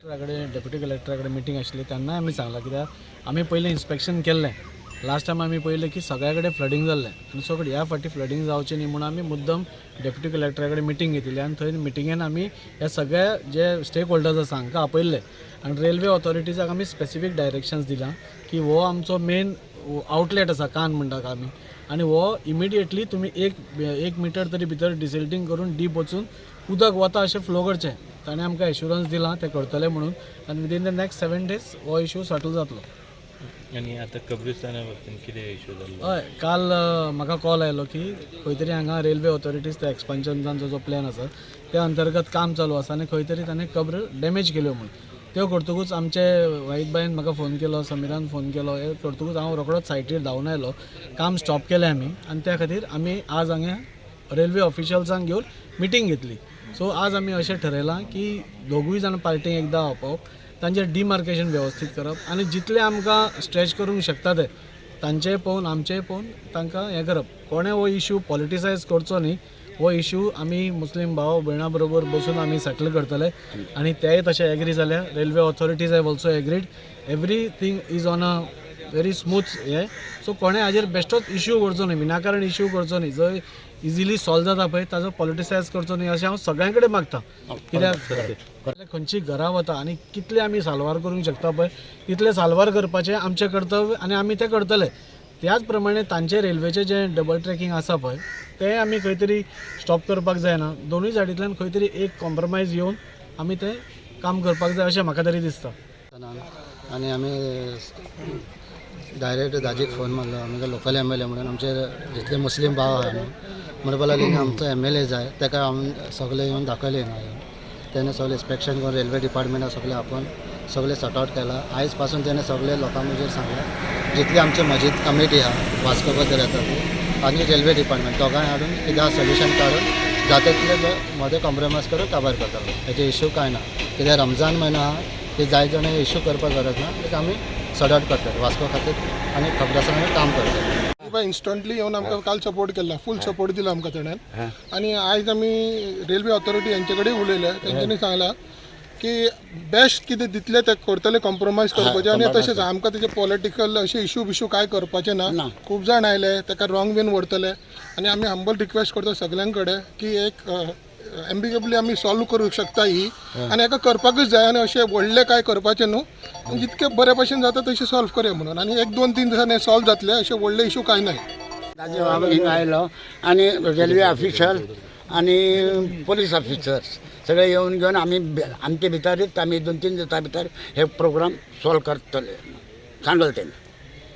कलेक्टराकडे deputy कलेक्टराकडे meeting आशिल्ली तेन्ना आमी सांगलां कित्याक आमी पयलीं इन्स्पेक्शन केल्लें लास्ट टायम आमी पळयलें की सगळ्या कडेन फ्लडिंग जाल्लें आनी सगळें ह्या फावटी फ्लडिंग जावचें न्ही म्हणून आमी मुद्दम डेप्युटी कलेक्टराकडे मिटींग घेतिल्ली आनी थंय मिटिंगेन आमी ह्या सगळ्या जे स्टेक होल्डर्स आसा हांकां आपयल्ले आनी रेल्वे ऑथॉरिटीजाक आमी स्पेसिफीक डायरेक्शन्स दिलां की हो आमचो मेन आउटलेट आसा कान म्हणटात आमी आनी हो इमिडिएटली तुमी एक मिटर तरी भितर डिसिल्टिंग करून डीप वचून उदक वता अशें फ्लो करचें ताणें आमकां एश्युरन्स दिलां तें करतले म्हणून आनी विदीन द नेक्स्ट 7 days हो इशू सॅटल जातलो. आनी आतां कब्रिस्ताना बाबतींत कितें इशू जाल्लो? हय काल म्हाका कॉल आयलो की खंय तरी हांगा रेल्वे ऑथॉरिटीज त्या एक्सपान्शनाचो जो प्लॅन आसा त्या अंतर्गत काम चालू आसा आनी खंय तरी ताणें कब्र डॅमेज केल्यो म्हणून त्यो करतकूच आमचे वाईटबाईन म्हाका फोन केलो, समिरान फोन केलो, हे करतकूच हांव रोखडोच सायटीर धांवन आयलो. काम स्टॉप केलें आमी आनी त्या खातीर आमी आज हांगा रेल्वे ऑफिशियल्सांक घेवन मिटींग घेतली. सो आज आमी अशें ठरयलां की दोगूय जाण पार्टींक एकदां आपोवप, तांचें डिमार्केशन वेवस्थीत करप आनी जितले आमकां स्ट्रेच करूंक शकता ते तांचेय पळोवन आमचेय पळोवन तांकां हें करप. कोणें हो इशू पॉलिटिसायज करचो न्ही. हो इशू आमी मुस्लीम भाव भयणां बरोबर बसून आमी सेटल करतले आनी तेय तशें एग्री जाल्या. Railway authorities have also agreed. Everything is on a very smooth हे. सो कोणें हाजेर बेश्टोच इशू करचो न्ही, विनाकारण इशू करचो न्ही. जंय इजिली सॉल्व जाता पळय ताजो पॉलिटिसायज करचो न्ही अशें हांव सगळ्यां कडेन मागतां. कित्याक खंयची घरां वता आनी कितले आमी साल्वार करूंक शकता पळय तितले साल्वार करपाचें आमचें कर्तव्य आनी आमी तें करतले. त्याच प्रमाणे तांचे रेल्वेचें जें डबल ट्रॅकिंग आसा पळय तें आमी खंय तरी स्टॉप करपाक जायना. दोनूय सायडींतल्यान खंय तरी एक कॉम्प्रमायज येवन आमी तें काम करपाक जाय अशें म्हाका तरी दिसता. आनी आमी डायरेक्ट दाजीक फोन मारलो. आमकां लोकल MLA म्हणून आमचे जितले मुस्लीम भाव आहा न्हू म्हणपाक लागले की आमचो MLA जाय. ताका आमी सगळे येवन दाखयले ना. तेणें सगळें इन्स्पेक्शन करून रेल्वे डिपार्टमेंटाक सगळें आपण सगळें सॉर्ट आउट केला. आयज पासून तेणें सगळे लोकां मागीर सांगलां जितली आमची मस्जिद कमिटी आहा वास्को बद्दल येता ती आनी रेल्वे डिपार्टमेंट दोगांय हाडून कित्याक सोल्युशन काडून जाता तितले मदें कॉम्प्रोमायज करून काबार करतलो. हेजे इशू कांय ना. कित्याक रमजान म्हयनो आहा ते जाय जाणां इशू करपाक गरज ना. तेका आमी सॉर्ट आउट करतले वास्को खातीर आनी खबरासार काम करतले. इन्स्टंटली येवन आमकां काल सपोर्ट केला, फूल सपोर्ट दिला आमकां तेणें. आनी आयज आमी रेल्वे ऑथॉरिटी यांचे कडेन उलयले. तेंच्यांनी सांगलां की बेस्ट कितें दितले ते करतले कॉम्प्रोमायज करपाचें आनी तशेंच आमकां तेजे पॉलिटिकल अशे इशू कांय करपाचें ना. खूब जाण आयले ताका रॉंग वेन व्हरतले आनी आमी हंबल रिक्वेस्ट करता सगळ्यां कडेन की एक एम्बिगेबली आमी सॉल्व करूंक शकता ही आनी हाका करपाकूच जाय आनी अशें व्हडलें कांय करपाचें न्हू. जितके बरे भशेन जाता तशें सॉल्व करया म्हणून आनी 1-2-3 दिसांनी हें सॉल्व जातलें. अशें व्हडले इशू कांय ना. ताजे हांव हिंगा आयलो आनी रेल्वे ऑफिशल आनी पुलीस ऑफिसर्स सगळे येवन घेवन आमी आमचे भितरच आमी 2-3 दिसां भितर हे प्रोग्राम सॉल्व करतले सांगले तेणें.